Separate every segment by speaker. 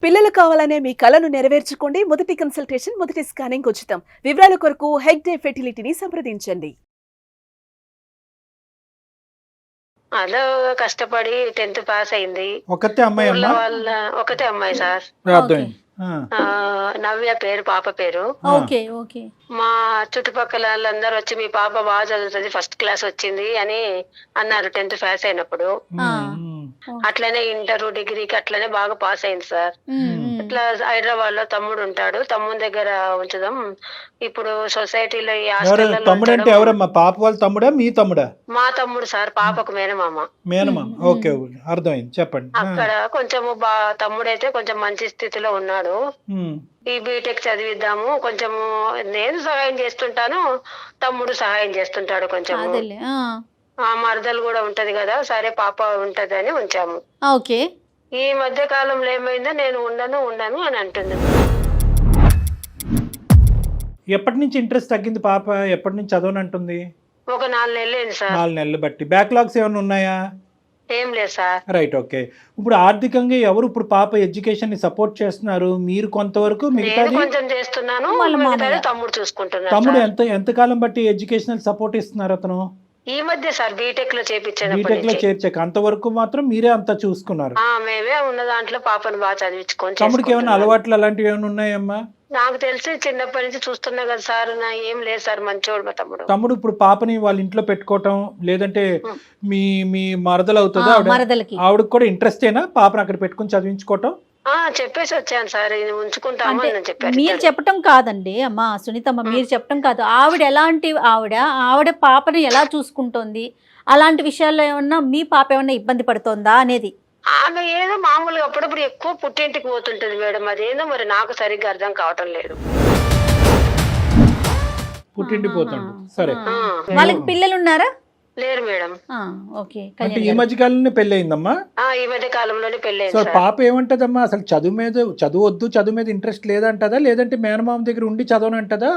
Speaker 1: పిల్లలు కావాలనే మీ కలను నెరవేర్చుకోండి. మొదటి కన్సల్టేషన్, మొదటి స్కానింగ్ ఉచితం. వివరాల కొరకు హెగ్డే ఫెర్టిలిటీని సంప్రదించండి.
Speaker 2: అలా కష్టపడి 10th పాస్ అయింది.
Speaker 3: ఒకతే అమ్మాయి
Speaker 2: ఊర్లో
Speaker 3: అమ్మా?
Speaker 2: వాళ్ళ ఒకటే అమ్మాయి సార్.
Speaker 3: అర్థమైంది. ఆ,
Speaker 2: నవ్య పేరు, పాప పేరు.
Speaker 4: ఓకే ఓకే
Speaker 2: మా చుట్టుపక్కల వాళ్ళందరూ వచ్చి మీ పాప బాగా చదువుతుంది, ఫస్ట్ క్లాస్ వచ్చింది అని అన్నారు 10th పాస్ అయినప్పుడు. అట్లనే ఇంటర్, డిగ్రీకి అట్లనే బాగా పాస్ అయింది సార్. ఇట్లా హైదరాబాద్ లో తమ్ముడు ఉంటాడు, తమ్ముడి దగ్గర ఉంచుదాం. ఇప్పుడు సొసైటీలో ఈ హాస్టల్లో
Speaker 3: తమ్ముడు అంటే ఎవరమ్మా? పాప వాళ్ళ తమ్ముడా, మీ తమ్ముడా?
Speaker 2: మా తమ్ముడు సార్, పాపకు మేనమామ.
Speaker 3: మేనమామ. ఓకే ఓకే, అర్థమైంది, చెప్పండి.
Speaker 2: అక్కడ కొంచెము తమ్ముడైతే కొంచెం మంచి స్థితిలో ఉన్నాడు. ఈ బీటెక్ చదివిద్దాము, కొంచెము నేను సహాయం చేస్తుంటాను, తమ్ముడు సహాయం చేస్తుంటాడు కొంచెము.
Speaker 4: అదేలే.
Speaker 2: ఆ మరదలు కూడా ఉంటది కదా, సరే పాప ఉంటది అని ఉంచాము.
Speaker 4: ఓకే.
Speaker 2: ఈ మధ్య కాలంలో ఏమైందో నేను ఉండను అని అంటుంది.
Speaker 3: ఎప్పటి నుంచి ఇంట్రెస్ట్ తగ్గింది పాప? ఎప్పటి నుంచి చదవనంటుంది?
Speaker 2: ఒక 4 నెలలు అయింది సార్.
Speaker 3: 4 నెలలు బట్టి. బ్యాక్లాగ్స్ ఏమైనా ఉన్నాయా?
Speaker 2: ఏం లేదు సార్.
Speaker 3: Right, okay. ఇప్పుడు ఆర్థికంగా ఎవరు ఇప్పుడు పాప ఎడ్యుకేషన్ ని సపోర్ట్ చేస్తున్నారు? మీరు కొంతవరకు,
Speaker 2: నేను
Speaker 3: మిగతాది
Speaker 2: కొంచెం చేస్తున్నాను,
Speaker 4: వాళ్ళ
Speaker 2: మిగతాది
Speaker 4: మామయ్య.
Speaker 2: తమ్ముడు చూసుకుంటున్నాడు
Speaker 3: తమ్ముడు
Speaker 2: సార్.
Speaker 3: ఎంతకాలం బట్టి ఎడ్యుకేషనల్ సపోర్ట్ ఇస్తున్నారు అతను?
Speaker 2: ఈ మధ్య సార్ బీటెక్ లో చేపించినప్పటి
Speaker 3: బీటెక్ లో
Speaker 2: నుంచి
Speaker 3: చేర్చాక అంతవరకు మాత్రం మీరే అంతా చూసుకున్నారు.
Speaker 2: మేమే ఉన్న దాంట్లో పాపను బాగా చదివించుకొని
Speaker 3: తమ్ముడికి ఏమైనా
Speaker 2: చేసుకుంటున్నాను.
Speaker 3: అలవాట్లు అలాంటివి ఏమైనా ఉన్నాయమ్మా?
Speaker 2: నాకు తెలిసి చిన్నప్పటి నుంచి చూస్తున్నా కదా సార్, నా ఏం లేదు సార్, మంచోడు మా తమ్ముడు.
Speaker 3: తమ్ముడు ఇప్పుడు పాపని వాళ్ళ ఇంట్లో పెట్టుకోవటం, లేదంటే మీ మీ మరదలు అవుతుందా ఆవిడ?
Speaker 4: మరదలకి
Speaker 3: ఆవిడకి కూడా ఇంట్రెస్టేనా పాపను అక్కడ పెట్టుకుని చదివించుకోవటం?
Speaker 2: చెప్పేసి వచ్చాను సార్, ఇది ఉంచుకుంటాము
Speaker 4: అంటే
Speaker 2: అని చెప్పారు.
Speaker 4: మీరు చెప్పటం కాదండి అమ్మా సునీతమ్మ, మీరు చెప్పటం కాదు. ఆవిడ ఎలాంటి ఆవిడ పాపని ఎలా చూసుకుంటోంది, అలాంటి విషయాల్లో ఏమన్నా మీ పాప ఏమన్నా ఇబ్బంది పడుతోందా అనేది.
Speaker 2: ఆమె ఏదో మామూలుగా అప్పుడప్పుడు ఎక్కువ పుట్టింటికి పోతుంటది మేడం, అదేందో మరి నాకు సరిగ్గా అర్థం కావటం లేదు.
Speaker 3: పుట్టింటి పోతాడు. సరే,
Speaker 4: వాళ్ళకి పిల్లలు ఉన్నారా?
Speaker 2: లేరు మేడం.
Speaker 4: ఓకే.
Speaker 3: అంటే ఈ మధ్య కాలంలో పెళ్లి అయిందమ్మా?
Speaker 2: ఈ మధ్య కాలంలోనే పెళ్ళైంది
Speaker 3: సో
Speaker 2: సార్.
Speaker 3: పాప ఏమంటదమ్మా అసలు? చదువు వద్దు, చదువు మీద ఇంట్రెస్ట్ లేదంటదా, లేదంటే మేనమామ దగ్గర ఉండి చదవనంటదా,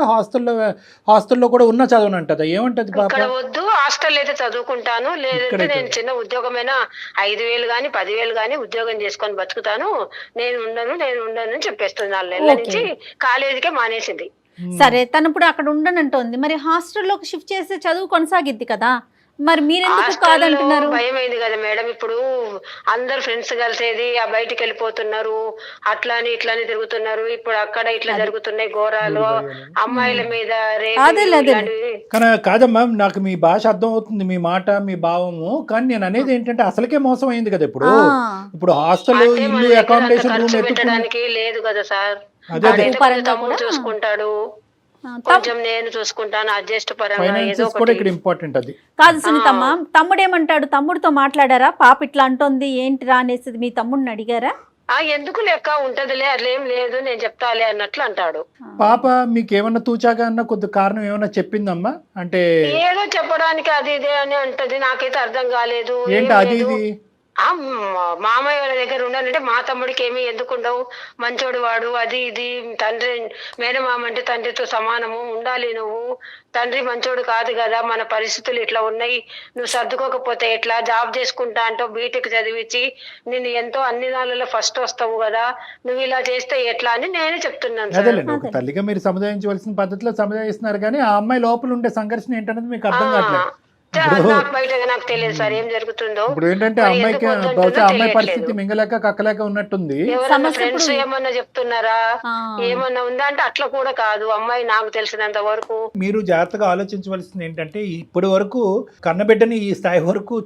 Speaker 3: హాస్టల్లో కూడా ఉన్న చదవనంటదా, ఏమంటది పాప?
Speaker 2: ఇక్కడ వద్దు, హాస్టల్ అయితే చదువుకుంటాను, లేదంటే
Speaker 3: ఇక్కడైతే
Speaker 2: నేను చిన్న ఉద్యోగమైనా 5,000 గాని 10,000 గాని ఉద్యోగం చేసుకొని బతుకుతాను, నేను ఉండను అని చెప్పేస్తుంది. 4 నెలల నుంచి కాలేజీకే మానేసింది.
Speaker 4: సరే, తను ఇప్పుడు అక్కడ ఉండనంటోంది, మరి హాస్టల్లోకి షిఫ్ట్ చేస్తే చదువు కొనసాగిద్ది కదా, మరి మీరెందుకు కాదంటున్నారు?
Speaker 2: భయమైంది కదా మేడం, ఇప్పుడు అందరు ఫ్రెండ్స్ కలిసేది, ఆ బయటికి వెళ్ళిపోతున్నారు, అట్లాని ఇట్లాని తిరుగుతున్నారు. ఇప్పుడు అక్కడ ఇట్లా జరుగుతున్నాయి ఘోరాలు, అమ్మాయిల మీద
Speaker 3: కానీ కాదమ్మా, నాకు మీ భాష అర్థం అవుతుంది, మీ మాట, మీ భావము. కానీ నేను అనేది ఏంటంటే అసలుకే మోసం అయింది కదా ఇప్పుడు. ఇప్పుడు హాస్టల్, ఇల్లు, అకామిడేషన్, రూమ్
Speaker 2: పెట్టడానికి లేదు కదా సార్.
Speaker 3: అదే
Speaker 2: తమ్ముడు చూసుకుంటాడు, కొంచెం నేను చూసుకుంటాను, అడ్జస్ట్ పరంగా ఏదో
Speaker 3: ఫైనాన్సెస్ కూడా ఇక్కడ ఇంపార్టెంట్. అది
Speaker 4: కాదు సునీతమ్మ, తమ్ముడు ఏమంటాడు? తమ్ముడితో మాట్లాడారా? పాప ఇట్లా అంటోంది ఏంటిరా అనేసి మీ తమ్ముడిని అడిగారా?
Speaker 2: ఎందుకు లెక్క ఉంటదిలే, అట్లేం లేదు, నేను చెప్తాలే అన్నట్లు అంటాడు.
Speaker 3: పాప మీకు ఏమన్నా తూచాగా అన్న కొద్ది కారణం ఏమన్నా చెప్పిందమ్మా? అంటే
Speaker 2: ఏదో చెప్పడానికి అది ఇదే అని అంటది, నాకైతే అర్థం కాలేదు.
Speaker 3: ఏంటి అది ఇది?
Speaker 2: మామయ్య వాళ్ళ దగ్గర ఉండాలంటే మా తమ్ముడికి ఏమి ఎందుకు ఉండవు, మంచోడు వాడు, అది ఇది, తండ్రి మేనమామ అంటే తండ్రితో సమానము, ఉండాలి నువ్వు, తండ్రి మంచోడు కాదు కదా, మన పరిస్థితులు ఇట్లా ఉన్నాయి, నువ్వు సర్దుకోకపోతే ఎట్లా, జాబ్ చేసుకుంటా అంటావు, బీటెక్ చదివించి నేను ఎంతో అన్ని దానిలో ఫస్ట్ వస్తావు కదా, నువ్వు ఇలా చేస్తే ఎట్లా అని నేనే చెప్తున్నాను సార్.
Speaker 3: అదేలేండి, ఒక తల్లిగా మీరు సముదాయించవలసిన పద్ధతిలో సముదాయిస్తున్నారు, కానీ ఆ అమ్మాయి లోపల ఉండే సంఘర్షణ ఏంటనేది మీకు అర్థం కావట్లేదు.
Speaker 2: నాకు తెలియదు సార్ ఏం జరుగుతుందో.
Speaker 3: ఇప్పుడు ఏంటంటే అమ్మాయికి బహుశా అమ్మాయి పరిస్థితి మింగలేక కక్కలేక ఉన్నట్టుంది.
Speaker 2: ఫ్రెండ్స్ ఏమన్నా చెప్తున్నారా, ఏమన్నా ఉందా అంటే అట్లా కూడా కాదు అమ్మాయి, నాకు తెలిసినంత వరకు.
Speaker 3: మీరు జాగ్రత్తగా ఆలోచించవలసింది ఏంటంటే ఇప్పటి వరకు కన్నబిడ్డని ఈ స్థాయి వరకు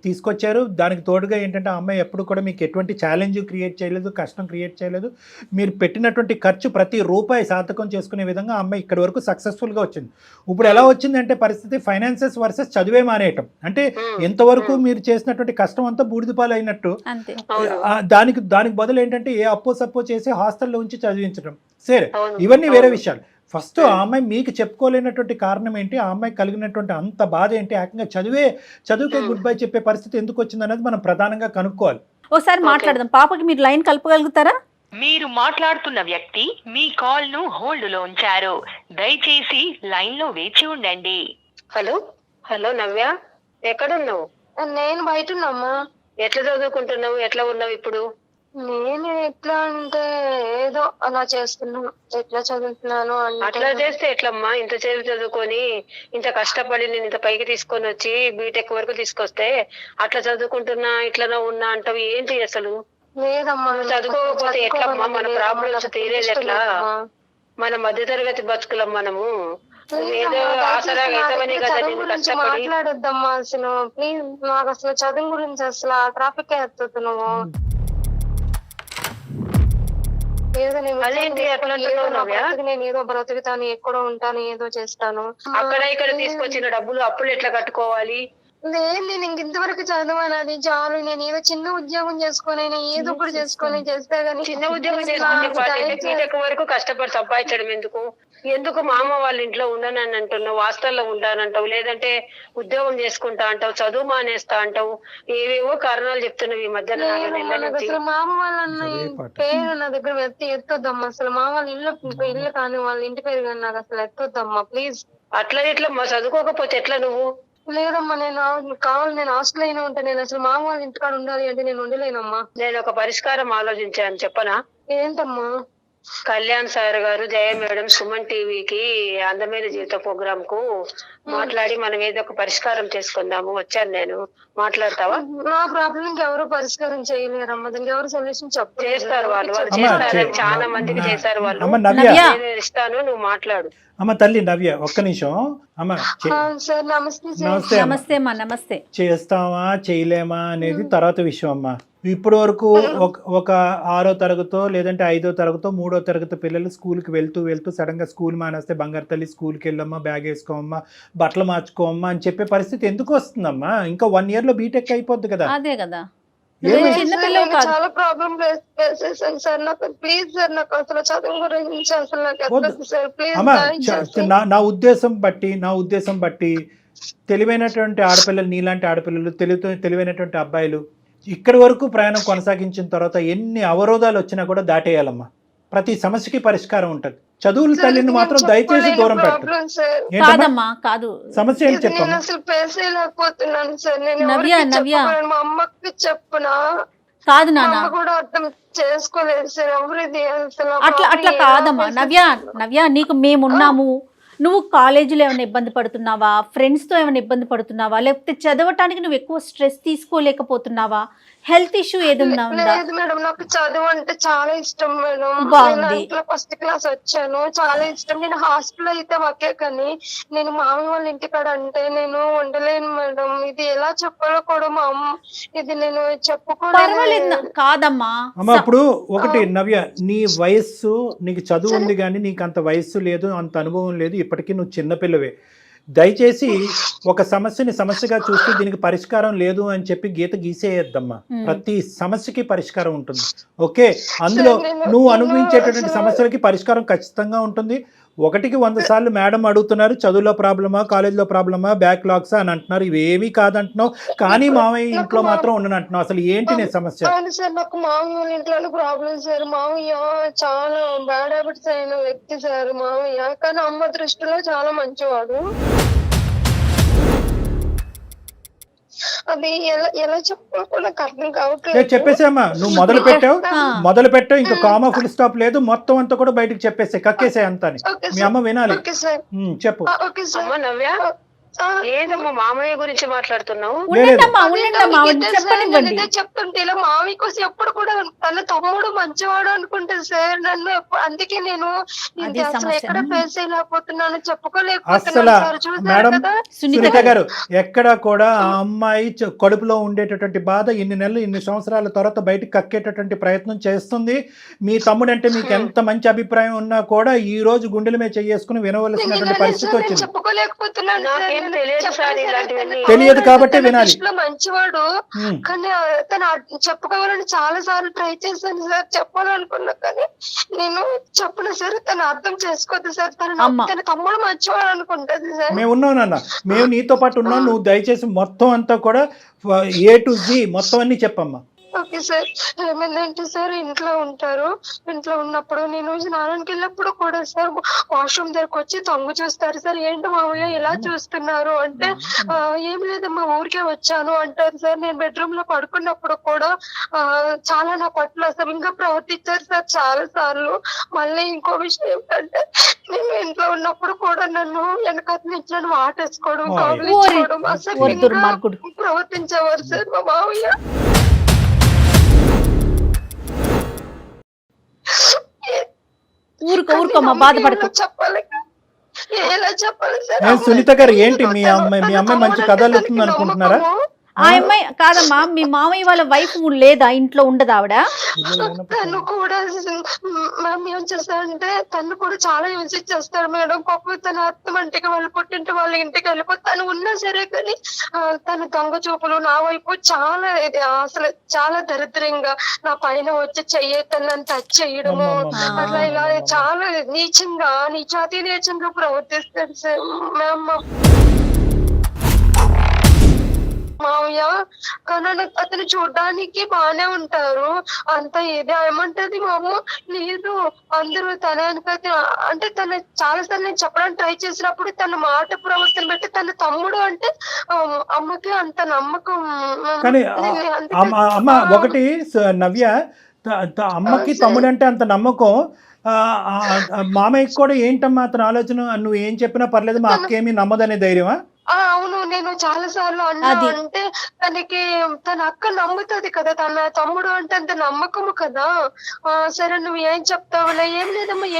Speaker 3: తీసుకొచ్చారు. దానికి తోడుగా ఏంటంటే ఆ అమ్మాయి ఎప్పుడు కూడా మీకు ఎటువంటి ఛాలెంజ్ క్రియేట్ చేయలేదు, కష్టం క్రియేట్ చేయలేదు. మీరు పెట్టినటువంటి ఖర్చు ప్రతి రూపాయి సార్థకం చేసుకునే విధంగా ఆ అమ్మాయి ఇక్కడి వరకు సక్సెస్ఫుల్గా వచ్చింది. ఇప్పుడు ఎలా వచ్చిందంటే పరిస్థితి, ఫైనాన్సెస్ వర్సెస్ చదివే మానేయటం. అంటే ఎంతవరకు మీరు చేసినటువంటి కష్టం అంతా బూడిదపాలు అయినట్టు. దానికి బదులు ఏంటంటే ఏ అప్పో సప్పో చేసి హాస్టల్లో ఉంచి చదివించడం. సరే, ఇవన్నీ వేరే విషయాలు. ఫస్ట్ ఆ అమ్మాయి మీకు చెప్పుకోలేనటువంటి కారణం ఏంటి, ఆ అమ్మాయి కలిగినటువంటి అంత బాధ ఏంటి, ఏకంగా చదువుకే గుడ్ బై చెప్పే పరిస్థితి ఎందుకు వచ్చింది అనేది మనం ప్రధానంగా కనుక్కోవాలి.
Speaker 4: ఒకసారి మాట్లాడదాం. పాపకి మీరు లైన్ కలపగలుగుతారా?
Speaker 5: మీరు మాట్లాడుతున్న వ్యక్తి మీ కాల్ ను హోల్డ్ లో ఉంచారు, దయచేసి లైన్ లో వేచి ఉండండి.
Speaker 2: హలో నవ్య, ఎక్కడున్నావు?
Speaker 6: నేను బయట ఉన్నామ్మా.
Speaker 2: ఎట్లా చదువుకుంటున్నావు, ఎట్లా ఉన్నావు ఇప్పుడు?
Speaker 6: నేను ఎట్లా అంటే ఏదో అలా చేస్తున్నాను, ఎట్లా చదువుతున్నాను
Speaker 2: అట్లా
Speaker 6: అంటే
Speaker 2: చేస్తే ఎట్లమ్మా? ఇంత సేపు చదువుకొని ఇంత కష్టపడి నేను ఇంత పైకి తీసుకొని వచ్చి బీటెక్ వరకు తీసుకొస్తే అట్లా చదువుకుంటున్నా ఇట్లా ఉన్నా అంటావు ఏంటి అసలు?
Speaker 6: లేదమ్మా,
Speaker 2: నువ్వు చదువుకోకపోతే ఎట్లమ్మా? మన ప్రాబ్లమ్స్ తీరేది ఎట్లా? మన మధ్యతరగతి బతుకులం మనము. ఏదో ఆసరాగా అవుతామని కదా
Speaker 6: చదువు
Speaker 2: నేను
Speaker 6: గురించి
Speaker 2: కష్టపడి.
Speaker 6: మాట్లాడొద్దమ్మా అసలు, ప్లీజ్. నాకు అసలు చదువు గురించి అసలు ట్రాఫిక్ ఎత్తుతు నువ్వు. ఏదో నేను
Speaker 2: అదేంటి
Speaker 6: ఉద్యోగం
Speaker 2: అట్లా
Speaker 6: చేసుకొని ఏదో నా
Speaker 2: అంటున్నావు నవ్య?
Speaker 6: బ్రతుకు నేను ఏదో బ్రతుకుతాను, ఎక్కడో ఉంటాను, ఏదో చేస్తాను.
Speaker 2: అక్కడ ఇక్కడ తీసుకొచ్చిన డబ్బులు అప్పులు ఎట్లా కట్టుకోవాలి?
Speaker 6: లేదు, నేను ఇంక ఇంతవరకు చదవాలి, అది చాలు. నేను ఏదో చిన్న ఉద్యోగం చేసుకొని ఏదో ఒకటి చేసుకొని చేస్తే గానీ
Speaker 2: చిన్న ఉద్యోగం చేసుకుని బీటెక్ వరకు కష్టపడి సంపాదించడం ఎందుకు? ఎందుకు మా అమ్మ వాళ్ళ ఇంట్లో ఉండనని అంటున్నావు, హాస్టల్లో ఉంటానంటావు, లేదంటే ఉద్యోగం చేసుకుంటా అంటావు, చదువు మానేస్తా అంటావు, ఏవేవో కారణాలు చెప్తున్నావు ఈ మధ్యన 4 నెలల
Speaker 6: నాకు
Speaker 2: నుంచి.
Speaker 6: అసలు మామ వాళ్ళ పేరు నా దగ్గర ఎత్తొద్దమ్మా అసలు. మా వాళ్ళ ఇల్లు కానీ వాళ్ళ ఇంటి పేరు కానీ నాకు అసలు ఎత్తొద్దమ్మా ప్లీజ్.
Speaker 2: అట్లా ఎట్లా చదువుకోకపోతే ఎట్లా నువ్వు?
Speaker 6: లేదమ్మా, నేను కావాలి, నేను హాస్టల్ అయినా ఉంటాను. నేను అసలు మామ వాళ్ళ ఇంటికాడ ఉండాలి అంటే నేను ఉండలేనమ్మా.
Speaker 2: నేను ఒక పరిష్కారం ఆలోచించాను, చెప్పనా?
Speaker 6: ఏంటమ్మా?
Speaker 2: కళ్యాణ్ సార్ గారు, జయ మేడం, సుమన్ టీవీకి అందమైన జీవిత ప్రోగ్రామ్ కు మాట్లాడి మనం ఏదో ఒక పరిష్కారం చేసుకుందాము వచ్చాను నేను. మాట్లాడతావా?
Speaker 6: నా ప్రాబ్లం ఎవరు పరిష్కారం చేయలేరమ్మా, దానికి ఎవరు సొల్యూషన్ చెప్పారు?
Speaker 2: చేస్తారు వాళ్ళు
Speaker 3: అమ్మా,
Speaker 2: చేస్తారు, చాలా మందికి చేశారు వాళ్ళు.
Speaker 3: అమ్మ నవ్య,
Speaker 2: నేను ఇస్తాను, నువ్వు మాట్లాడు.
Speaker 3: అమ్మ తల్లి నవ్య, ఒక్క నిమిషం అమ్మ.
Speaker 6: సార్ నమస్తే సార్.
Speaker 3: నమస్తే అమ్మ.
Speaker 4: నమస్తే అమ్మా, నమస్తే.
Speaker 3: చేస్తావా చేయలేమా అనేది తర్వాత విషయం అమ్మా. ఇప్పటి వరకు ఒక 6వ తరగతో లేదంటే 5వ తరగతో 3వ తరగతి పిల్లలు స్కూల్కి వెళ్తూ సడన్ గా స్కూల్ మానేస్తే బంగారు తల్లి స్కూల్కి వెళ్ళమ్మా, బ్యాగ్ వేసుకోమ్మా, బట్టలు మార్చుకోమ్మా అని చెప్పే పరిస్థితి ఎందుకు వస్తుందమ్మా? ఇంకా 1 year లో బీటెక్ అయిపోద్ది కదా.
Speaker 4: అదే కదా,
Speaker 3: ఏమి?
Speaker 4: చిన్నపిల్లలు
Speaker 6: నేను
Speaker 4: కాదు.
Speaker 6: చాలా ప్రాబ్లం ఫేస్ చేశాను సార్. నాకు ప్లీజ్ సార్, నాకు అసలు చదువు గురించి అసలు నాకు ఎత్తొద్దు సార్ ప్లీజ్.
Speaker 3: అమ్మా నా ఉద్దేశం బట్టి తెలివైనటువంటి ఆడపిల్లలు, నీలాంటి ఆడపిల్లలు, తెలివైనటువంటి అబ్బాయిలు ఇక్కడి వరకు ప్రయాణం కొనసాగించిన తర్వాత ఎన్ని అవరోధాలు వచ్చినా కూడా దాటేయాలమ్మా. ప్రతి సమస్యకి పరిష్కారం ఉంటది. చదువుల తల్లిని మాత్రం దయచేసి దూరం పెట్టండి. ఏంటమ్మా
Speaker 4: కాదమ్మా, కాదు.
Speaker 3: సమస్య ఏంటి
Speaker 6: నేను
Speaker 3: చెప్పమ్మా?
Speaker 6: అసలు ఫేస్ చేయలేకపోతున్నాను సార్. నేను
Speaker 4: నవ్య,
Speaker 6: ఎవరికి
Speaker 4: నవ్య.
Speaker 6: చెప్పగలను? మా అమ్మకి చెప్పునా?
Speaker 4: కాదు
Speaker 6: మా
Speaker 4: నాన్న,
Speaker 6: అమ్మ కూడా అర్థం చేసుకోలేదు సార్. ఎవరిది అసలు
Speaker 4: అట్లా కాదమ్మా. నవ్య నీకు మేమున్నాము. నువ్వు కాలేజీలో ఏమైనా ఇబ్బంది పడుతున్నావా? ఫ్రెండ్స్తో ఏమైనా ఇబ్బంది పడుతున్నావా? లేకపోతే చదవటానికి నువ్వు ఎక్కువ స్ట్రెస్ తీసుకోలేకపోతున్నావా? హెల్త్ ఇష్యూ ఏదన్నా ఉందా?
Speaker 6: లేదు మేడం, నాకు చదువు అంటే చాలా ఇష్టం మేడం.
Speaker 4: బాగుంది.
Speaker 6: నేను ఫస్ట్ క్లాస్ వచ్చాను, చాలా ఇష్టం. నేను హాస్టల్ అయితే ఒకే, కానీ నేను మామయ్య వాళ్ళ ఇంటికాడ అంటే నేను ఉండలేను మేడం. ఇది ఎలా చెప్పాలో కూడా మా అమ్మ, ఇది నేను చెప్పుకోలేదు.
Speaker 4: పర్వాలేదు కాదమ్మా.
Speaker 3: అమ్మ ఇప్పుడు ఒకటి నవ్య, నీ వయస్సు, నీకు చదువు ఉంది కానీ నీకు అంత వయస్సు లేదు, అంత అనుభవం లేదు. ఇప్పటికీ నువ్వు చిన్నపిల్లవే. దయచేసి ఒక సమస్యని సమస్యగా చూస్తూ దీనికి పరిష్కారం లేదు అని చెప్పి గీత గీసేయద్దమ్మా. ప్రతి సమస్యకి పరిష్కారం ఉంటుంది. ఓకే, అందులో నువ్వు అనుభవించేటటువంటి సమస్యలకి పరిష్కారం ఖచ్చితంగా ఉంటుంది. 1కి 100 సార్లు మేడం అడుగుతున్నారు, చదువులో ప్రాబ్లమా, కాలేజీలో ప్రాబ్లమా, బ్యాక్లాగ్సా అని అంటున్నారు. ఇవేమీ కాదంటున్నావు, కానీ మామయ్య ఇంట్లో మాత్రం ఉండను అంటున్నావు. అసలు ఏంటి నీ సమస్య?
Speaker 6: అవును సార్, నాకు మామయ్య వాళ్ళ ఇంట్లో ప్రాబ్లం సార్. మామయ్య చాలా బ్యాడ్ హ్యాబిట్స్ అయిన వ్యక్తి సార్ మామయ్య, కానీ అమ్మ దృష్టిలో చాలా మంచివాడు. అది ఎలా చెప్పాలో నాకు అర్థం కావట్లేదు.
Speaker 3: చెప్పేసామ్మా, నువ్వు మొదలు పెట్టావు ఇంకా కామా ఫుల్ స్టాప్ లేదు, మొత్తం అంతా కూడా బయటకు చెప్పేసే, కక్కేసే అంతా. మీ అమ్మ వినాలి.
Speaker 6: ఓకే సార్,
Speaker 3: చెప్పు.
Speaker 6: Okay sir.
Speaker 2: అమ్మ నవ్య, ఏదమ్మా మామయ్య గురించి మాట్లాడుతున్నావు?
Speaker 4: ఉండండమ్మా, చెప్పనివ్వండి.
Speaker 6: ఇదే చెప్తుంటే ఇలా మామయ్య కోసం ఎప్పుడు కూడా తన తమ్ముడు మంచివాడు అనుకుంటా సార్ నన్ను. అందుకే నేను ఇది అసలు ఎక్కడ ఫేస్ చేయలేకపోతున్నాను, చెప్పుకోలేకపోతున్నాను సార్. చూసారు కదా
Speaker 3: సునీత గారు, ఎక్కడ కూడా ఆ అమ్మాయి కడుపులో ఉండేటటువంటి బాధ ఇన్ని నెలలు, ఇన్ని సంవత్సరాల తర్వాత బయటకు కక్కేటటువంటి ప్రయత్నం చేస్తుంది. మీ తమ్ముడు అంటే మీకు ఎంత మంచి అభిప్రాయం ఉన్నా కూడా ఈ రోజు గుండెల మీద చేసుకుని వినవలసినటువంటి పరిస్థితి వచ్చింది.
Speaker 6: చెప్పుకోలేకపోతున్నాను.
Speaker 3: తెలియదు కాబట్టి వినాలి.
Speaker 6: మంచివాడు, కానీ తను చెప్పుకోవాలని చాలా సార్లు ట్రై చేశాను సార్, చెప్పాలనుకున్నా కానీ నేను చెప్పను సార్. తను అర్థం చేసుకోవద్దు సార్. తన తమ్ముడు మంచివాడు అనుకుంటది సార్.
Speaker 3: మేము ఉన్నాం నాన్న, మేము నీతో పాటు ఉన్నాం. నువ్వు దయచేసి మొత్తం అంతా కూడా A to Z మొత్తం అన్ని చెప్పమ్మా.
Speaker 6: Okay sir. ఏమైందంటే సార్ ఇంట్లో ఉంటారు. ఇంట్లో ఉన్నప్పుడు నేను స్నానానికి వెళ్ళినప్పుడు కూడా సార్ వాష్రూమ్ దగ్గరకు వచ్చి తొంగి చూస్తారు సార్. ఏంటి మామయ్య ఇలా చూస్తున్నారు అంటే ఏం లేదమ్మా ఊరికే వచ్చాను అంటారు సార్. నేను బెడ్రూమ్ లో పడుకున్నప్పుడు కూడా చాలా నా పట్ల అసభ్యంగా ప్రవర్తించారు సార్ చాలా సార్లు. మళ్ళీ ఇంకో విషయం ఏంటంటే నేను ఇంట్లో ఉన్నప్పుడు కూడా నన్ను వెనకాల నుంచి నన్ను వాటేసుకోవడం కౌగిలించుకోవడం అసభ్యంగా
Speaker 4: దుర్మార్గుడు.
Speaker 6: ప్రవర్తించేవారు సార్ మా మామయ్య.
Speaker 4: ఊరుకోమ్మా, బాధపడకు.
Speaker 6: చెప్పాలి ఎలా చెప్పాలి సార్?
Speaker 3: సునీత గారు ఏంటి మీ అమ్మాయి మంచి కథ అల్లుతుంది అనుకుంటున్నారా?
Speaker 4: ఆ అమ్మాయి కాదమ్మా, మీ మామయ్య వాళ్ళ వైఫ్ లేదా, ఇంట్లో ఉండదు ఆవిడ?
Speaker 6: తను కూడా మ్యామ్ ఏం చేస్తారంటే తను కూడా చాలా యూజ్ చేస్తారు మేడం. పాపం తన అర్థం అంటే వాళ్ళ పుట్టింటి వాళ్ళ ఇంటికి వెళ్ళిపోతే తను ఉన్నా సరే కానీ తన దొంగ చూపులు నా వైపు చాలా అసలు చాలా దరిద్రంగా నా పైన వచ్చి తనని టచ్ చేయడము అట్లా ఇలా చాలా నీచంగా నీచాతి నీచంగా ప్రవర్తిస్తారు సార్ మ్యామ్ మామయ్య. కానీ అతను చూడడానికి బానే ఉంటారు అంత ఇది ఏమంటది మా అమ్మ లేదు అందరూ తన అంటే తను చాలా సార్లు నేను చెప్పడానికి ట్రై చేసినప్పుడు తన మాట ప్రవర్తన బట్టి తన తమ్ముడు అంటే అమ్మకి అంత నమ్మకం.
Speaker 3: కానీ అమ్మ ఒకటి నవ్య, అమ్మకి తమ్ముడు అంటే అంత నమ్మకం, మామయ్యకి కూడా ఏంటమ్మా అతని ఆలోచన? నువ్వు ఏం చెప్పినా పర్లేదు మా అక్కేమీ నమ్మదనే ధైర్యమా?
Speaker 6: అవును నేను చాలా సార్లు అన్నా అంటే తనకి తన అక్క నమ్ముతుంది కదా, తన తమ్ముడు అంటే అంత నమ్మకము కదా. సరే నువ్వు ఏం చెప్తావులే,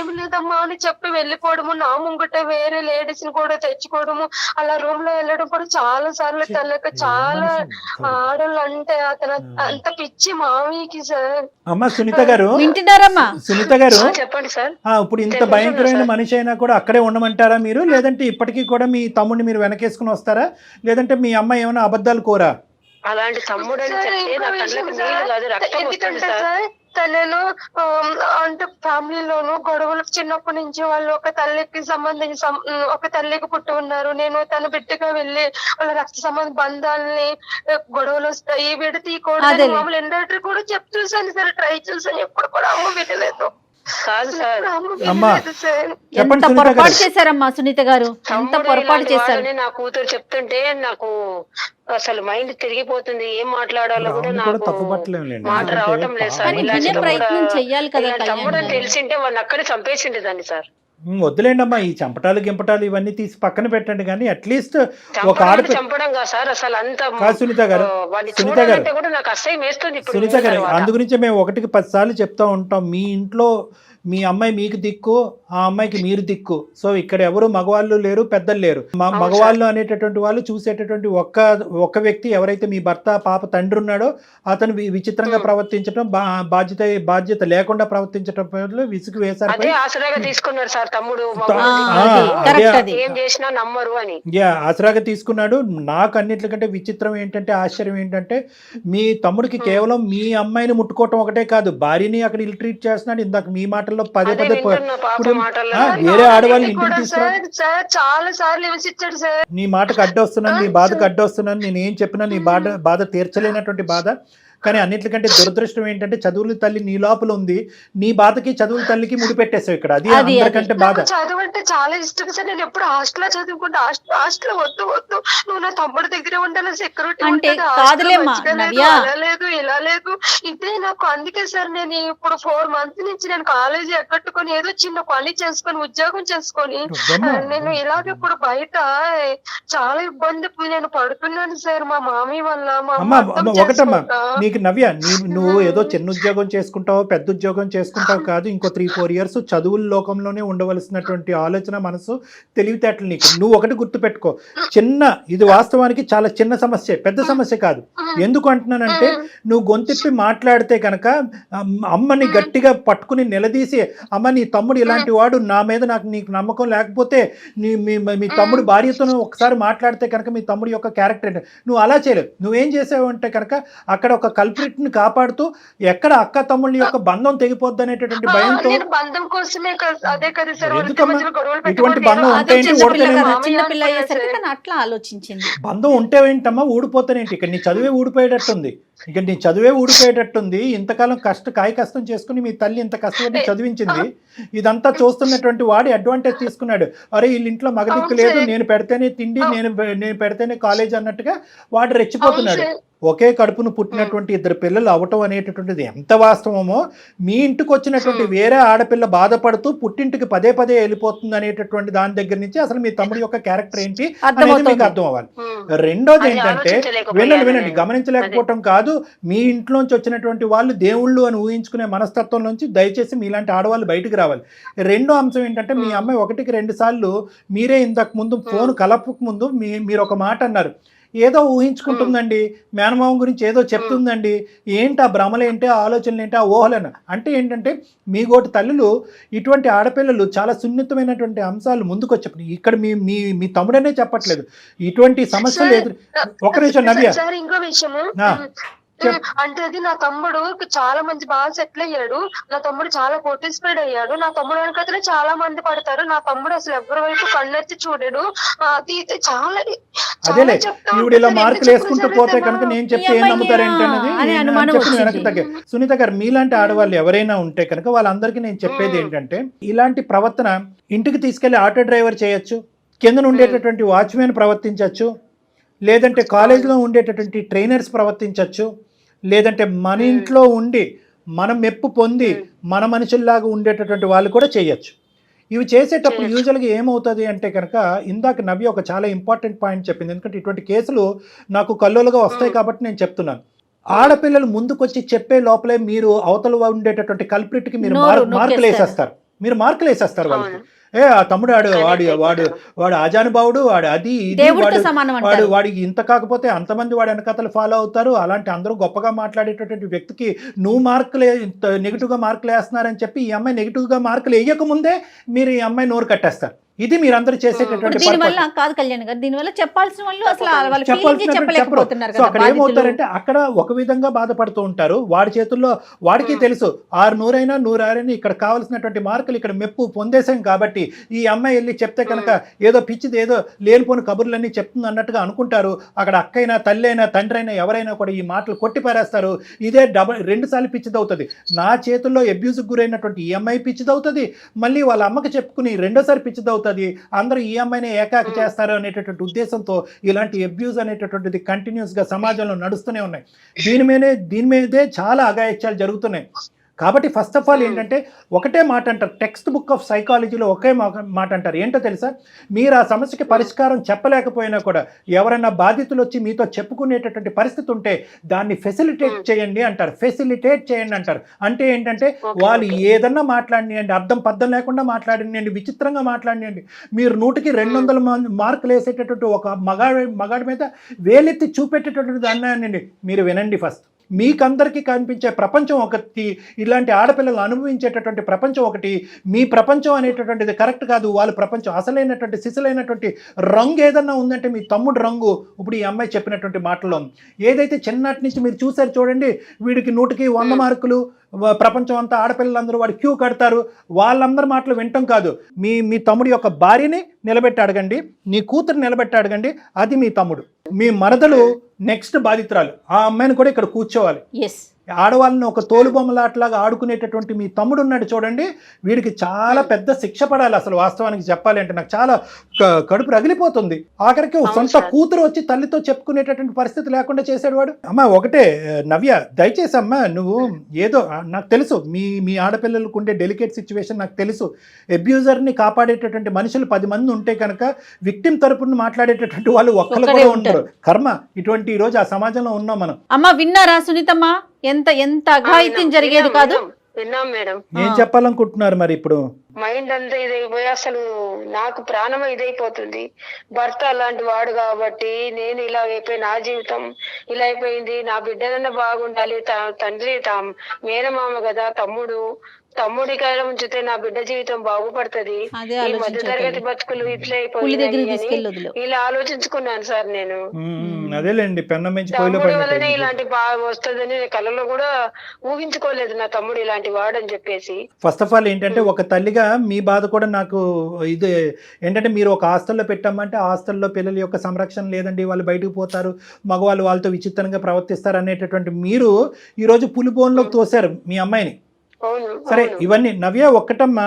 Speaker 6: ఏం లేదమ్మా అని చెప్పి వెళ్ళిపోవడము. నా ముంగట వేరే లేడీస్ ని కూడా తెచ్చుకోవడము, అలా రూమ్ లో వెళ్ళడం కూడా చాలా సార్లు. తనకు చాలా ఆడళ్ళు అంటే అతను అంత పిచ్చి మామయ్యకి సార్.
Speaker 3: అమ్మా సునీత గారు
Speaker 4: వింటున్నారమ్మా?
Speaker 3: సునీత గారు
Speaker 2: చెప్పండి సార్.
Speaker 3: ఇప్పుడు ఇంత భయంకరమైన మనిషి అయినా కూడా అక్కడే ఉండమంటారా మీరు? లేదంటే ఇప్పటికీ కూడా మీ తమ్ముడిని మీరు వెనకేసుకుని వస్తారా? లేదంటే మీ అమ్మాయి ఏమైనా అబద్ధాలు కోరా?
Speaker 2: అలాంటి తమ్ముడు అని చెప్తే నా కళ్ళకి నీళ్ళు కాదు రక్తం వస్తుంది సార్.
Speaker 6: తనను అంటే ఫ్యామిలీలోను గొడవలు చిన్నప్పటి నుంచి వాళ్ళు ఒక తల్లికి సంబంధించి ఒక తల్లికి పుట్టి ఉన్నారు. నేను తన బిడ్డగా వెళ్ళి వాళ్ళ రక్త సంబంధ బంధాలని గొడవలు వస్తాయి విడతీయకూడదు మామూలు ఎండటర్ కూడా చూసాను సార్, ట్రై చేశాను, ఎప్పుడు కూడా అమ్మ వినలేదు.
Speaker 2: కాదు సార్,
Speaker 4: ఎంత పొరపాటు చేశారమ్మా సునీత గారు, ఎంత పొరపాటు చేశారు.
Speaker 2: నా కూతురు చెప్తుంటే నాకు అసలు మైండ్ తిరిగిపోతుంది. ఏం మాట్లాడాలో కూడా నాకు మాట రావటం లేదు సార్.
Speaker 4: ప్రయత్నం చెయ్యాలి కదా.
Speaker 2: తమ్ముడు అని తెలిసింటే వాళ్ళని అక్కడే చంపేసిండే దాన్ని సార్.
Speaker 3: వద్దులేండి అమ్మా, ఈ చంపటాలు గింపటాలు ఇవన్నీ తీసి పక్కన పెట్టండి. కానీ అట్లీస్ట్ ఒక
Speaker 2: చంపడం కాదు సార్ అసలు అంత.
Speaker 3: సునీత గారు
Speaker 2: కూడా నాకు అసహ్యం వేస్తుంది.
Speaker 3: సునీత గారు అందు గురించి మేము 1కి 10 సార్లు చెప్తా ఉంటాం, మీ ఇంట్లో మీ అమ్మాయి మీకు దిక్కు, ఆ అమ్మాయికి మీరు దిక్కు. సో ఇక్కడ ఎవరు మగవాళ్ళు లేరు, పెద్దలు లేరు. మగవాళ్ళు అనేటటువంటి వాళ్ళు చూసేటటువంటి ఒక్క వ్యక్తి ఎవరైతే మీ భర్త పాప తండ్రి ఉన్నాడో అతను విచిత్రంగా ప్రవర్తించడం, బాధ్యత లేకుండా ప్రవర్తించడం విసుగు వేశారు.
Speaker 2: తీసుకున్నారు సార్ తమ్ముడు, ఏం చేసినా నమ్మరు అని.
Speaker 3: ఆసరాగా తీసుకున్నాడు. నాకు అన్నిటికంటే విచిత్రం ఏంటంటే, ఆశ్చర్యం ఏంటంటే, మీ తమ్ముడికి కేవలం మీ అమ్మాయిని ముట్టుకోవటం ఒకటే కాదు, భార్యని అక్కడ ఇల్ ట్రీట్ చేస్తున్నాడు. ఇందాక మీ మాటల్లో పదే వేరే ఆడవాళ్ళు ఇంటికి తీసుకురా,
Speaker 6: చాలా సార్లు విమర్శించాడు సార్.
Speaker 3: నీ మాటకు అడ్డొస్తున్నాను, నీ బాధకు అడ్డొస్తున్నాను, నేను ఏం చెప్పినా నీ బాధ తీర్చలేనటువంటి బాధ. కానీ అన్నిటికంటే దురదృష్టం ఏంటంటే, చదువుల తల్లి నీ లోపల ఉంది, నీ బాధకి చదువుల తల్లికి ముడిపెట్టేసావు ఇక్కడ. అది అందరికంటే బాధ.
Speaker 6: చదువు అంటే చాలా ఇష్టం సార్. నేను ఎప్పుడు హాస్టల్ చదువుకుంటా, హాస్టల్ వద్దు నువ్వు నా తమ్ముడి దగ్గరే ఉండాలి, సెక్యూరిటీ లేదు ఇలా లేదు ఇదే నాకు. అందుకే సార్ నేను ఇప్పుడు 4 months నుంచి నేను కాలేజీ ఎక్కట్టుకొని ఏదో చిన్న పని చేసుకొని ఉద్యోగం చేసుకొని నేను ఇలాగ ఇప్పుడు బయట చాలా ఇబ్బంది నేను పడుతున్నాను సార్ మా మామయ్య వల్ల.
Speaker 3: ఒకటమ్మా నవ్య, నువ్వు ఏదో చిన్న ఉద్యోగం చేసుకుంటావు, పెద్ద ఉద్యోగం చేసుకుంటావు కాదు, ఇంకో 3-4 years చదువుల లోకంలోనే ఉండవలసినటువంటి ఆలోచన, మనసు, తెలివితేటలు నీకు. నువ్వు ఒకటి గుర్తుపెట్టుకో, ఇది వాస్తవానికి చాలా చిన్న సమస్య, పెద్ద సమస్య కాదు. ఎందుకు అంటున్నానంటే, నువ్వు గొంతిప్పి మాట్లాడితే కనుక అమ్మని గట్టిగా పట్టుకుని నిలదీసి, అమ్మ నీ తమ్ముడు ఇలాంటి వాడు, నా మీద నీకు నమ్మకం లేకపోతే మీ తమ్ముడు భార్యతో ఒకసారి మాట్లాడితే కనుక మీ తమ్ముడు యొక్క క్యారెక్టర్ నువ్వు అలా చేయలేవు. నువ్వేం చేసావు అంటే కనుక అక్కడ ఒక కల్ప్రిట్ ని కాపాడుతూ ఎక్కడ అక్క తమ్ముళ్ళ యొక్క బంధం తెగిపోద్ది అనేటటువంటి భయంతో.
Speaker 6: నేను బంధం కోసమే అదే కదా సార్
Speaker 3: ఎందుకమ్మా ఇటువంటి బంధం ఉంటే
Speaker 4: చిన్నపిల్ల అయ్యేసరికి తను అట్లా ఆలోచించింది.
Speaker 3: బంధం ఉంటే ఏంటమ్మా ఊడిపోతానేంటి, ఇక్కడ నీ చదివే ఊడిపోయేటట్టుంది, ఇక నీ చదివే ఊడిపోయేటట్టుంది. ఇంతకాలం కష్టం చేసుకుని మీ తల్లి ఇంత కష్టపడి చదివించింది, ఇదంతా చూస్తున్నటువంటి వాడి అడ్వాంటేజ్ తీసుకున్నాడు. అరే వీళ్ళ ఇంట్లో మగదిక్కు లేదు, నేను పెడితేనే తిండి, నేను పెడితేనే కాలేజ్ అన్నట్టుగా వాడు రెచ్చిపోతున్నాడు. ఒకే కడుపును పుట్టినటువంటి ఇద్దరు పిల్లలు అవటం అనేటటువంటిది ఎంత వాస్తవమో, మీ ఇంటికి వచ్చినటువంటి వేరే ఆడపిల్ల బాధపడుతూ పుట్టింటికి పదే పదే వెళ్ళిపోతుంది అనేటటువంటి దాని దగ్గర నుంచి అసలు మీ తమ్ముడి యొక్క క్యారెక్టర్ ఏంటి అనేది మీకు అర్థం అవ్వాలి. రెండోది ఏంటంటే, వినండి, గమనించలేకపోవటం కాదు, మీ ఇంట్లోంచి వచ్చినటువంటి వాళ్ళు దేవుళ్ళు అని ఊహించుకునే మనస్తత్వం నుంచి దయచేసి మీలాంటి ఆడవాళ్ళు బయటకు రావాలి. రెండో అంశం ఏంటంటే, మీ అమ్మాయి 1-2 సార్లు మీరే ఇంతకు ముందు ఫోన్ కలపక ముందు మీరు ఒక మాట అన్నారు, ఏదో ఊహించుకుంటుందండి, మేనమామ గురించి ఏదో చెప్తుందండి, ఏంటి ఆ భ్రమలేంటి, ఆ ఆలోచనలు ఏంటి, ఆ ఊహలను. అంటే ఏంటంటే, మీ గోటి తల్లులు ఇటువంటి ఆడపిల్లలు చాలా సున్నితమైనటువంటి అంశాలు ముందుకు వచ్చి, ఇక్కడ మీ తమ్ముడనే చెప్పట్లేదు, ఇటువంటి సమస్యలు ఒక నిమిషం నవ్య,
Speaker 6: ఇంకో విషయము అంటే అది నా తమ్ముడు చాలా మంచి బాగా సెటిల్ అయ్యాడు, నా తమ్ముడు చాలా కోటీస్ప్రెడ్ అయ్యాడు, నా తమ్ముడు వెనకతనే చాలా మంది పడతారు, నా తమ్ముడు అసలు ఎవరి వైపు కన్నెత్తి చూడడు, అది చాలా
Speaker 3: అదేలే ఈవిడ ఇలా మార్కులు వేసుకుంటూ పోతే కనుక నేను చెప్తే ఏం నమ్ముతారేంటనేది వెనక్కి తగ్గే. సునీత గారు, మీలాంటి ఆడవాళ్ళు ఎవరైనా ఉంటే కనుక వాళ్ళందరికీ నేను చెప్పేది ఏంటంటే, ఇలాంటి ప్రవర్తన ఇంటికి తీసుకెళ్లి ఆటో డ్రైవర్ చేయొచ్చు, కింద ఉండేటటువంటి వాచ్మెన్ ప్రవర్తించవచ్చు, లేదంటే కాలేజీలో ఉండేటటువంటి ట్రైనర్స్ ప్రవర్తించవచ్చు, లేదంటే మన ఇంట్లో ఉండి మనం మెప్పు పొంది మన మనుషుల్లాగా ఉండేటటువంటి వాళ్ళు కూడా చేయొచ్చు. ఇవి చేసేటప్పుడు యూజువల్గా ఏమవుతుంది అంటే కనుక, ఇందాక నవ్య ఒక చాలా ఇంపార్టెంట్ పాయింట్ చెప్పింది, ఎందుకంటే ఇటువంటి కేసులు నాకు కల్లోలుగా వస్తాయి కాబట్టి నేను చెప్తున్నాను. ఆడపిల్లలు ముందుకొచ్చి చెప్పే లోపలే మీరు అవతల ఉండేటటువంటి కల్ప్రిట్కి మీరు మార్కులు వేసేస్తారు వాళ్ళకి. ఆ తమ్ముడు వాడు ఆజానుభావుడు, వాడు అది వాడికి ఇంత కాకపోతే అంతమంది వాడి వెనకతలు ఫాలో అవుతారు, అలాంటి అందరూ గొప్పగా మాట్లాడేటటువంటి వ్యక్తికి నువ్వు నెగిటివ్గా మార్కులు వేస్తున్నారని చెప్పి ఈ అమ్మాయి నెగిటివ్గా మార్కులు వేయకముందే మీరు ఈ అమ్మాయి నోరు కట్టేస్తారు. ఇది మీరందరూ చేసేటటువంటి అక్కడ ఏమవుతారంటే, అక్కడ ఒక విధంగా బాధపడుతూ ఉంటారు, వాడి చేతుల్లో వాడికి తెలుసు 600 100 ఇక్కడ కావాల్సినటువంటి మార్కులు ఇక్కడ మెప్పు పొందేశాం కాబట్టి ఈ అమ్మాయి వెళ్ళి చెప్తే కనుక ఏదో పిచ్చిది ఏదో లేనిపోని కబుర్లన్నీ చెప్తుంది అన్నట్టుగా అనుకుంటారు. అక్కడ అక్కైనా తల్లి అయినా తండ్రి అయినా ఎవరైనా కూడా ఈ మాటలు కొట్టిపారేస్తారు. ఇదే 2 సార్లు పిచ్చిదవుతుంది. నా చేతుల్లో అబ్యూజ్కి గురైనటువంటి ఈ అమ్మాయి పిచ్చిదవుతుంది, మళ్ళీ వాళ్ళ అమ్మకి చెప్పుకుని రెండోసారి పిచ్చిదవుతుంది, అందరూ ఈ అమ్మాయిని ఏకాకి చేస్తారు అనేటటువంటి ఉద్దేశంతో ఇలాంటి అబ్యూజ్ అనేటటువంటిది కంటిన్యూస్గా సమాజంలో నడుస్తూనే ఉన్నాయి. దీని మీదే చాలా అఘాయిత్యాలు జరుగుతున్నాయి. కాబట్టి ఫస్ట్ ఆఫ్ ఆల్ ఏంటంటే, ఒకటే మాట అంటారు, టెక్స్ట్ బుక్ ఆఫ్ సైకాలజీలో ఒకే మాట అంటారు, ఏంటో తెలుసా, మీరు ఆ సమస్యకి పరిష్కారం చెప్పలేకపోయినా కూడా ఎవరైనా బాధితులు వచ్చి మీతో చెప్పుకునేటటువంటి పరిస్థితి ఉంటే దాన్ని ఫెసిలిటేట్ చేయండి అంటారు. అంటే ఏంటంటే, వాళ్ళు ఏదన్నా మాట్లాడినండి, అర్థం పద్ధం లేకుండా మాట్లాడినండి, విచిత్రంగా మాట్లాడినండి, మీరు 100కి 200 మార్కులు వేసేటటువంటి ఒక మగాడి మీద వేలెత్తి చూపెట్టేటటువంటి దాన్ని మీరు వినండి. ఫస్ట్ మీకందరికీ కనిపించే ప్రపంచం ఒకటి, ఇలాంటి ఆడపిల్లలు అనుభవించేటటువంటి ప్రపంచం ఒకటి, మీ ప్రపంచం అనేటటువంటిది కరెక్ట్ కాదు. వాళ్ళ ప్రపంచం అసలైనటువంటి సిసలైనటువంటి రంగు ఏదన్నా ఉందంటే మీ తమ్ముడు రంగు ఇప్పుడు ఈ అమ్మాయి చెప్పినటువంటి మాటల్లో ఏదైతే చిన్నటి నుంచి మీరు చూసారు చూడండి, వీడికి 100కి 100 మార్కులు, ప్రపంచం అంతా ఆడపిల్లలందరూ వాడు క్యూ కడతారు, వాళ్ళందరి మాటలు వింటాం కాదు. మీ తమ్ముడి యొక్క భార్యని నిలబెట్టి అడగండి, నీ కూతురు నిలబెట్టి అడగండి, అది మీ తమ్ముడు. మీ మరదలు నెక్స్ట్ బాధితురాలు, ఆ అమ్మాయిని కూడా ఇక్కడ కూర్చోవాలి. ఆడవాళ్ళని ఒక తోలుబొమ్మలాట్లాగా ఆడుకునేటటువంటి మీ తమ్ముడు ఉన్నాడు చూడండి, వీడికి చాలా పెద్ద శిక్ష పడాలి. అసలు వాస్తవానికి చెప్పాలి అంటే నాకు చాలా కడుపు రగిలిపోతుంది. ఆఖరికి సొంత కూతురు వచ్చి తల్లితో చెప్పుకునేటటువంటి పరిస్థితి లేకుండా చేశాడు వాడు. అమ్మ ఒకటే నవ్య, దయచేసి అమ్మ నువ్వు ఏదో, నాకు తెలుసు మీ ఆడపిల్లలకు ఉండే డెలికేట్ సిచ్యువేషన్ నాకు తెలుసు. అబ్యూజర్ని కాపాడేటటువంటి మనుషులు 10 మంది ఉంటే కనుక విక్టిమ్ తరపున మాట్లాడేటటువంటి వాళ్ళు ఒక్కరు కూడా ఉండరు. కర్మ ఇటువంటి ఈ రోజు ఆ సమాజంలో ఉన్నాం మనం.
Speaker 4: అమ్మ విన్నారా సునీతమ్మ, ఎంత అఘాయిత్యం జరిగేది కాదు.
Speaker 2: విన్నాం మేడం.
Speaker 3: ఏం చెప్పాలనుకుంటున్నారు మరి ఇప్పుడు?
Speaker 2: మైండ్ అంతా ఇదైపోయి అసలు నాకు ప్రాణం ఇదైపోతుంది. భర్త అలాంటి వాడు కాబట్టి నేను ఇలా అయిపోయి, నా జీవితం ఇలా అయిపోయింది, నా బిడ్డనన్నా బాగుండాలి, తండ్రి మేనమామ కదా, తమ్ముడు తమ్ముడి కాలం ఉంచితే నా బిడ్డ జీవితం బాగుపడుతుంది.
Speaker 4: అదే
Speaker 2: ఈ మధ్య తరగతి
Speaker 4: ఆలోచించకండి.
Speaker 2: బతుకులు ఇట్లా
Speaker 4: పులి దగ్గర
Speaker 2: అయిపోయినాయి అని
Speaker 4: తీసుకెళ్ళి వదిలేవు.
Speaker 2: ఇలా ఆలోచించుకున్నాను సార్ నేను.
Speaker 3: అదేలేండి, పెన్నం మించి పొయ్యిలో
Speaker 2: తమ్ముడి వల్లనే
Speaker 3: పడినట్టు.
Speaker 2: ఇలాంటి వస్తుందని నేను కళ్ళలో కూడా ఊహించుకోలేదు నా తమ్ముడు ఇలాంటి వాడని చెప్పేసి.
Speaker 3: ఫస్ట్ ఆఫ్ ఆల్ ఏంటంటే ఒక తల్లిగా మీ బాధ కూడా నాకు ఇది ఏంటంటే, మీరు ఒక హాస్టల్లో పెట్టామంటే హాస్టల్లో పిల్లల యొక్క సంరక్షణ లేదండి, వాళ్ళు బయటకు పోతారు, మగవాళ్ళు వాళ్ళతో విచిత్రంగా ప్రవర్తిస్తారు అనేటటువంటి మీరు ఈరోజు పులిబోన్లోకి తోశారు మీ అమ్మాయిని.
Speaker 2: అవును
Speaker 3: సరే,
Speaker 2: అవును.
Speaker 3: ఇవన్నీ నవ్య ఒక్కటమ్మా,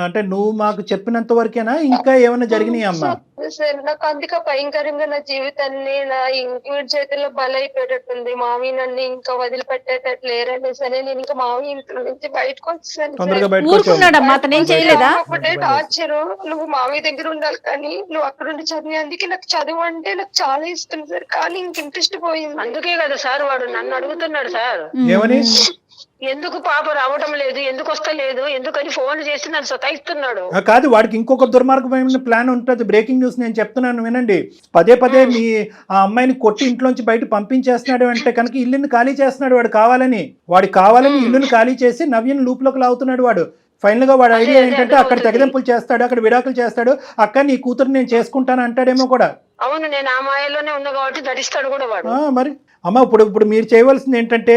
Speaker 3: అంటే నువ్వు మాకు చెప్పినంత వరకేనా, ఇంకా ఏమైనా జరిగినాయి అమ్మా?
Speaker 6: సార్ నాకు అందుకే భయంకరంగా నా జీవితాన్ని నా ఇంటి చేతుల్లో బలైపోయేటట్టుంది. మావి నన్ను ఇంకా వదిలిపెట్టేటట్లు లేరని సరే నేను ఇంకా మావి ఇంట్లో నుంచి బయటకు వచ్చాను.
Speaker 3: తొందరగా బయటకు వచ్చావు.
Speaker 4: ఊరుకున్నాడమ్మా, అతను ఏం చేయలేదా?
Speaker 6: ఒకటే టార్చర్, నువ్వు మావి దగ్గర ఉండాలి కానీ నువ్వు అక్కడ ఉండి చదివి. అందుకే నాకు చదువు అంటే నాకు చాలా ఇష్టం సార్, కానీ ఇంక ఇంట్రెస్ట్ పోయింది.
Speaker 2: అందుకే కదా సార్ వాడు నన్ను అడుగుతున్నాడు సార్,
Speaker 3: ఏమని?
Speaker 2: ఎందుకు పాప రావటం లేదు, ఎందుకు వస్తలేదు, ఎందుకని ఫోన్ చేసి నన్ను సతాయిస్తున్నాడు.
Speaker 3: కాదు, వాడికి ఇంకొక దుర్మార్గమైన ప్లాన్ ఉంటుంది. బ్రేకింగ్ న్యూస్ నేను చెప్తున్నాను వినండి. పదే మీ ఆ అమ్మాయిని కొట్టి ఇంట్లోంచి బయట పంపించేస్తున్నాడు అంటే కనుక ఇల్లుని ఖాళీ చేస్తున్నాడు వాడు కావాలని. ఇల్లుని ఖాళీ చేసి నవ్యని లూప్లోకి లాగుతున్నాడు వాడు. ఫైనల్ గా వాడు ఐడియా ఏంటంటే అక్కడ తెగదెంపులు చేస్తాడు, అక్కడ విడాకులు చేస్తాడు. అక్క నీ కూతురు నేను చేసుకుంటాను అంటాడేమో కూడా.
Speaker 2: అవును, నేను ఆ మాయలోనే ఉన్నా కాబట్టి నటిస్తాడు కూడా వాడు.
Speaker 3: మరి అమ్మ, ఇప్పుడు మీరు చేయవలసింది ఏంటంటే,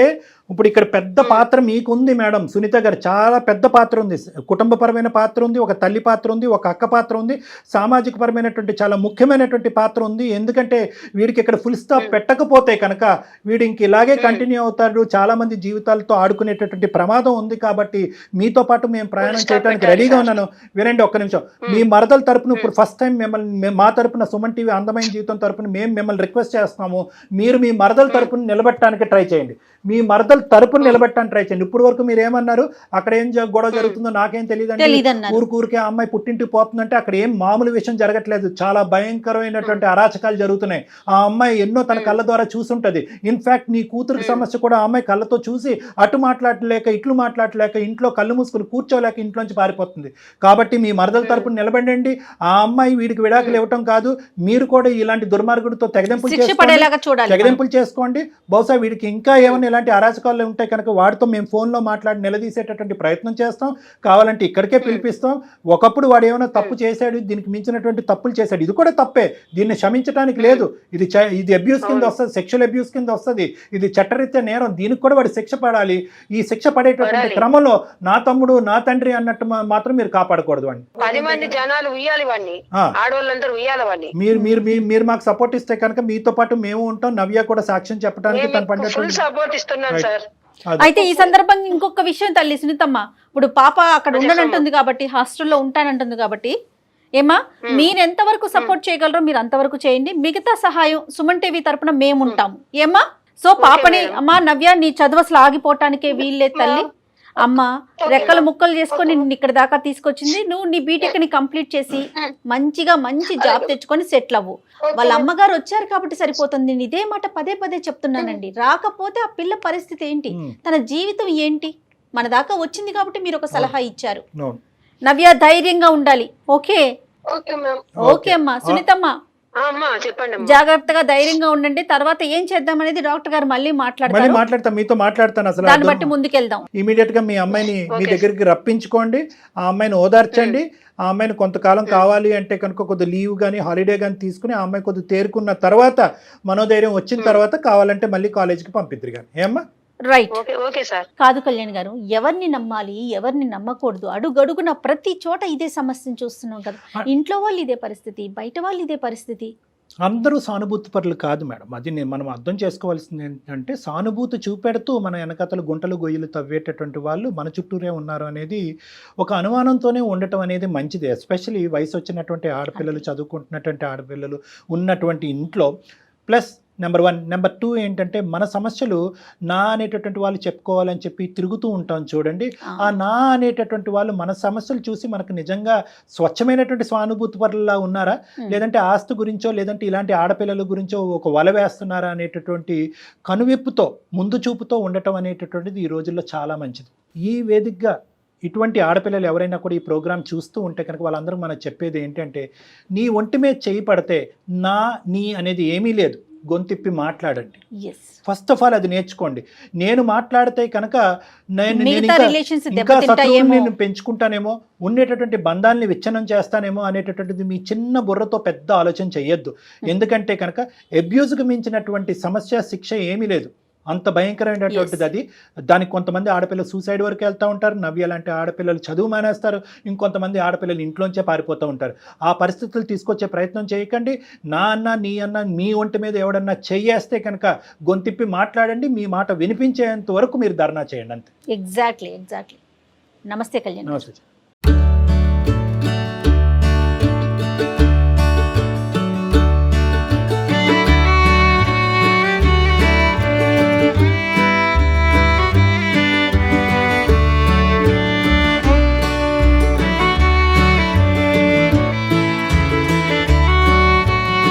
Speaker 3: ఇప్పుడు ఇక్కడ పెద్ద పాత్ర మీకు ఉంది మేడం సునీత గారు, చాలా పెద్ద పాత్ర ఉంది. కుటుంబపరమైన పాత్ర ఉంది, ఒక తల్లి పాత్ర ఉంది, ఒక అక్క పాత్ర ఉంది, సామాజిక పరమైనటువంటి చాలా ముఖ్యమైనటువంటి పాత్ర ఉంది. ఎందుకంటే వీడికి ఇక్కడ ఫుల్ స్టాప్ పెట్టకపోతే కనుక వీడు ఇంక ఇలాగే కంటిన్యూ అవుతాడు, చాలా మంది జీవితాలతో ఆడుకునేటటువంటి ప్రమాదం ఉంది. కాబట్టి మీతో పాటు మేము ప్రయాణం చేయడానికి రెడీగా ఉన్నాను. వినండి ఒక్క నిమిషం. మీ మరదల తరపున ఇప్పుడు ఫస్ట్ టైం మిమ్మల్ని మా తరపున సుమన్ టీవీ అందమైన జీవితం తరపున మేము మిమ్మల్ని రిక్వెస్ట్ చేస్తున్నాము, మీరు మీ మరదల తరపున నిలబెట్టడానికి ట్రై చేయండి. మీ మరదల తరపున నిలబెట్టడానికి ట్రై చేయండి. ఇప్పుడు వరకు మీరు ఏమన్నారు, అక్కడ ఏం గొడవ జరుగుతుందో నాకేం తెలియదండి, ఊరికే అమ్మాయి పుట్టింటికి పోతుందంటే అక్కడ ఏం మామూలు విషయం జరగట్లేదు, చాలా భయంకరమైనటువంటి అరాచకాలు జరుగుతున్నాయి. ఆ అమ్మాయి ఎన్నో తన కళ్ళ ద్వారా చూసుంటది. ఇన్ఫాక్ట్ నీ కూతురికి సమస్య కూడా ఆ అమ్మాయి కళ్ళతో చూసి అటు మాట్లాడలేక ఇట్లు మాట్లాడలేక ఇంట్లో కళ్ళు మూసుకుని కూర్చోలేక ఇంట్లోంచి పారిపోతుంది. కాబట్టి మీ మరదల తరపున నిలబడండి. ఆ అమ్మాయి వీడికి విడాకులు ఇవ్వటం కాదు, మీరు కూడా ఇలాంటి దుర్మార్గుడితో తెగదెంపులు చేసుకోండి. బహుశా వీడికి ఇంకా ఏమైనా ఇలాంటి అరాచకాలు ఉంటే కనుక వాడితో మేము ఫోన్లో మాట్లాడి నిలదీసేటటువంటి ప్రయత్నం చేస్తాం. కావాలంటే ఇక్కడికే పిలిపిస్తాం. ఒకప్పుడు వాడు ఏమైనా తప్పు చేశాడు, దీనికి మించినటువంటి తప్పులు చేశాడు, ఇది కూడా తప్పే, దీన్ని క్షమించడానికి లేదు. ఇది అబ్యూస్ కింద వస్తుంది, సెక్షువల్ అబ్యూస్ కింద వస్తుంది, ఇది చట్టరీత్యా నేరం, దీనికి కూడా వాడు శిక్ష పడాలి. ఈ శిక్ష పడేటటువంటి క్రమంలో నా తమ్ముడు నా తండ్రి అన్నట్టు మాత్రం మీరు కాపాడకూడదు వాడిని.
Speaker 2: 10 మంది జనాలు ఉయ్యాలి వాడిని, ఆడవాళ్ళందరూ ఉయ్యాలి వాడిని.
Speaker 3: మీరు మాకు సపోర్ట్ ఇస్తే కనుక మీతో పాటు మేము ఉంటాం. నవ్య కూడా సాక్ష్యం చెప్పడానికి తను పడినటువంటి
Speaker 2: సపోర్ట్ ఇస్తున్నాను సార్.
Speaker 4: అయితే ఈ సందర్భంగా ఇంకొక విషయం తల్లి సునీతమ్మ, ఇప్పుడు పాప అక్కడ ఉండనంటుంది కాబట్టి, హాస్టల్లో ఉంటానంటుంది కాబట్టి, ఏమా మీరు ఎంతవరకు సపోర్ట్ చేయగలరో మీరు అంతవరకు చేయండి. మిగతా సహాయం సుమన్ టీవీ తరపున మేము ఉంటాము. ఏమా సో పాపని అమ్మా నవ్య నీ చదువు అసలు ఆగిపోవటానికే వీళ్ళే తల్లి. అమ్మ రెక్కలు ముక్కలు చేసుకొని నిన్ను ఇక్కడ దాకా తీసుకొచ్చింది. నువ్వు నీ బీటెక్ ని కంప్లీట్ చేసి మంచిగా మంచి జాబ్ తెచ్చుకొని సెటిల్ అవ్వు. వాళ్ళ అమ్మగారు వచ్చారు కాబట్టి సరిపోతుంది. నేను ఇదే మాట పదే చెప్తున్నానండి. రాకపోతే ఆ పిల్ల పరిస్థితి ఏంటి, తన జీవితం ఏంటి? మన దాకా వచ్చింది కాబట్టి మీరు ఒక సలహా ఇచ్చారు. నవ్య ధైర్యంగా ఉండాలి. ఓకే ఓకే అమ్మా. సునీతమ్మ
Speaker 2: చెప్పండి,
Speaker 4: జాగ్రత్తగా ధైర్యంగా ఉండండి. తర్వాత ఏం చేద్దాం అనేది డాక్టర్ గారు మళ్ళీ మాట్లాడతాను,
Speaker 3: మీతో మాట్లాడతాను. అసలు
Speaker 4: దాన్ని బట్టి ముందుకెళ్దాం.
Speaker 3: ఇమీడియట్ గా మీ అమ్మాయిని మీ దగ్గరికి రప్పించుకోండి, ఆ అమ్మాయిని ఓదార్చండి. ఆ అమ్మాయిని కొంతకాలం కావాలి అంటే కనుక కొద్ది లీవ్ కానీ హాలిడే కానీ తీసుకుని ఆ అమ్మాయి కొద్ది తేరుకున్న తర్వాత మనోధైర్యం వచ్చిన తర్వాత కావాలంటే మళ్ళీ కాలేజీకి పంపిద్దరు కానీ. ఏమ్మా?
Speaker 4: రైట్.
Speaker 2: Okay sir.
Speaker 4: కాదు కళ్యాణ్ గారు, ఎవరిని నమ్మాలి ఎవరిని నమ్మకూడదు, అడుగడుగున ప్రతి చోట ఇదే సమస్యను చూస్తున్నాం కదా. ఇంట్లో వాళ్ళు ఇదే పరిస్థితి, బయట వాళ్ళు ఇదే పరిస్థితి.
Speaker 3: అందరూ సానుభూతి పరులు కాదు మేడం. అది మనం అర్థం చేసుకోవాల్సింది ఏంటంటే, సానుభూతి చూపెడుతూ మన వెనకతలు గుంటలు గొయ్యలు తవ్వేటటువంటి వాళ్ళు మన చుట్టూరే ఉన్నారు అనేది ఒక అనుమానంతోనే ఉండటం అనేది మంచిది. ఎస్పెషల్లీ వయసు వచ్చినటువంటి ఆడపిల్లలు, చదువుకుంటున్నటువంటి ఆడపిల్లలు ఉన్నటువంటి ఇంట్లో. Plus number 1. నెంబర్ 2 ఏంటంటే, మన సమస్యలు నా అనేటటువంటి వాళ్ళు చెప్పుకోవాలని చెప్పి తిరుగుతూ ఉంటాం చూడండి. ఆ నా అనేటటువంటి వాళ్ళు మన సమస్యలు చూసి మనకు నిజంగా స్వచ్ఛమైనటువంటి సానుభూతి పరులా ఉన్నారా, లేదంటే ఆస్తి గురించో లేదంటే ఇలాంటి ఆడపిల్లల గురించో ఒక వల వేస్తున్నారా అనేటటువంటి కనువిప్పుతో ముందు చూపుతో ఉండటం అనేటటువంటిది ఈ రోజుల్లో చాలా మంచిది. ఈ వేదికగా ఇటువంటి ఆడపిల్లలు ఎవరైనా కూడా ఈ ప్రోగ్రాం చూస్తూ ఉంటే కనుక వాళ్ళందరూ మనకు చెప్పేది ఏంటంటే, నీ ఒంటి మీద చేయి పడితే నీ అనేది ఏమీ లేదు. గొంతిప్పి మాట్లాడండి.
Speaker 4: ఎస్.
Speaker 3: ఫస్ట్ ఆఫ్ ఆల్ అది నేర్చుకోండి. నేను మాట్లాడితే కనుక నేను
Speaker 4: మిగతా
Speaker 3: ఇంకా
Speaker 4: relations
Speaker 3: ఇంకా
Speaker 4: దెబ్బతింటాయేమో.
Speaker 3: శత్రువుని నేను పెంచుకుంటానేమో, ఉండేటటువంటి బంధాలని విచ్ఛిన్నం చేస్తానేమో అనేటటువంటిది మీ చిన్న బుర్రతో పెద్ద ఆలోచన చెయ్యొద్దు. ఎందుకంటే కనుక అబ్యూజ్కి మించినటువంటి సమస్య శిక్ష ఏమీ లేదు. అంత భయంకరమైనటువంటిది అది. దానికి కొంతమంది ఆడపిల్లలు సూసైడ్ వరకు వెళ్తూ ఉంటారు. నవ్య లాంటి ఆడపిల్లలు చదువు మానేస్తారు. ఇంకొంతమంది ఆడపిల్లలు ఇంట్లోంచే పారిపోతూ ఉంటారు. ఆ పరిస్థితులు తీసుకొచ్చే ప్రయత్నం చేయకండి. నా అన్న నీ అన్న మీ ఒంటి మీద ఎవడన్నా చెయ్యేస్తే కనుక గొంతిప్పి మాట్లాడండి. మీ మాట వినిపించేంత వరకు మీరు ధర్నా చేయండి అంతే.
Speaker 4: ఎగ్జాక్ట్లీ. నమస్తే కళ్యాణ్.
Speaker 3: నమస్తే.